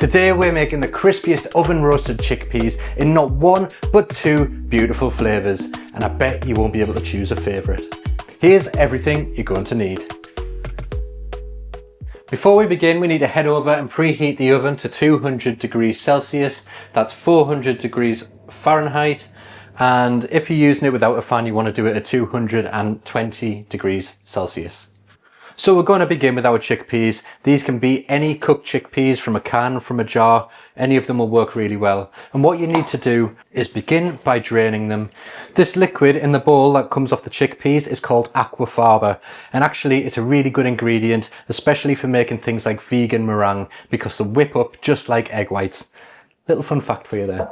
Today we're making the crispiest oven roasted chickpeas in not one but two beautiful flavours, and I bet you won't be able to choose a favourite. Here's everything you're going to need. Before we begin, we need to head over and preheat the oven to 200 degrees Celsius, that's 400 degrees Fahrenheit, and if you're using it without a fan you want to do it at 220 degrees Celsius. So we're going to begin with our chickpeas. These can be any cooked chickpeas from a can, from a jar, any of them will work really well. And what you need to do is begin by draining them. This liquid in the bowl that comes off the chickpeas is called aquafaba, and actually it's a really good ingredient, especially for making things like vegan meringue, because they whip up just like egg whites. Little fun fact for you there.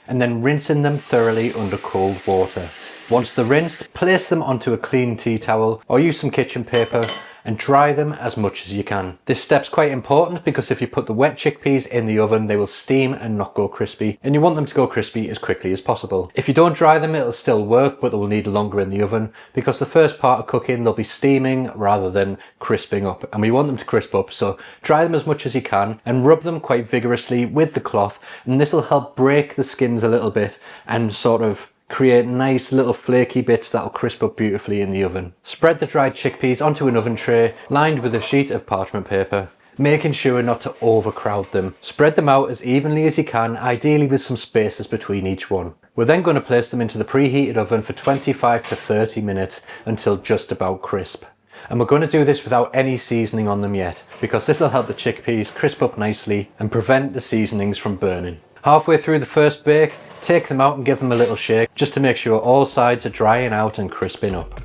And then rinsing them thoroughly under cold water. Once they're rinsed, place them onto a clean tea towel or use some kitchen paper and dry them as much as you can. This step's quite important because if you put the wet chickpeas in the oven, they will steam and not go crispy, and you want them to go crispy as quickly as possible. If you don't dry them, it'll still work, but they will need longer in the oven because the first part of cooking they'll be steaming rather than crisping up, and we want them to crisp up, so dry them as much as you can and rub them quite vigorously with the cloth, and this will help break the skins a little bit and sort of create nice little flaky bits that'll crisp up beautifully in the oven. Spread the dried chickpeas onto an oven tray lined with a sheet of parchment paper, making sure not to overcrowd them. Spread them out as evenly as you can, ideally with some spaces between each one. We're then going to place them into the preheated oven for 25 to 30 minutes until just about crisp. And we're going to do this without any seasoning on them yet, because this will help the chickpeas crisp up nicely and prevent the seasonings from burning. Halfway through the first bake, take them out and give them a little shake just to make sure all sides are drying out and crisping up.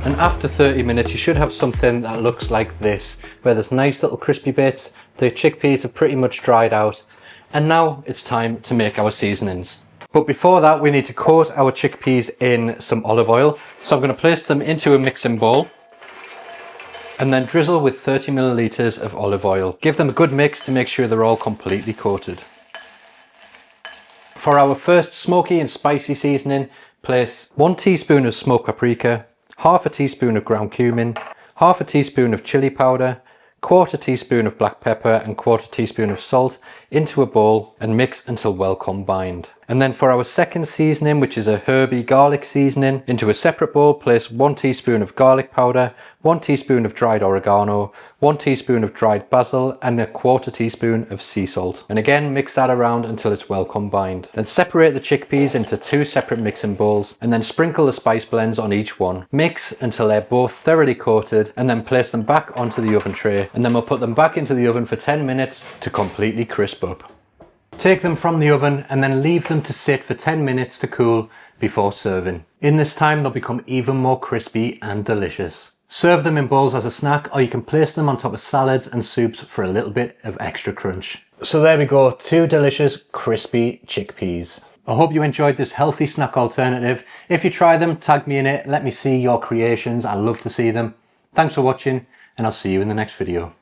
And after 30 minutes you should have something that looks like this, where there's nice little crispy bits, the chickpeas are pretty much dried out, and now it's time to make our seasonings. But before that we need to coat our chickpeas in some olive oil, so I'm going to place them into a mixing bowl and then drizzle with 30 milliliters of olive oil. Give them a good mix to make sure they're all completely coated. For our first smoky and spicy seasoning, place 1 teaspoon of smoked paprika, half a teaspoon of ground cumin, half a teaspoon of chili powder, 1/4 teaspoon of black pepper and 1/4 teaspoon of salt into a bowl and mix until well combined. And then for our second seasoning, which is a herby garlic seasoning, into a separate bowl place 1 teaspoon of garlic powder, 1 teaspoon of dried oregano, 1 teaspoon of dried basil and 1/4 teaspoon of sea salt. And again mix that around until it's well combined. Then separate the chickpeas into 2 separate mixing bowls and then sprinkle the spice blends on each one. Mix until they're both thoroughly coated and then place them back onto the oven tray, and then we'll put them back into the oven for 10 minutes to completely crisp up. Take them from the oven and then leave them to sit for 10 minutes to cool before serving. In this time they'll become even more crispy and delicious. Serve them in bowls as a snack, or you can place them on top of salads and soups for a little bit of extra crunch. So there we go, 2 delicious crispy chickpeas. I hope you enjoyed this healthy snack alternative. If you try them, tag me in it, let me see your creations, I'd love to see them. Thanks for watching and I'll see you in the next video.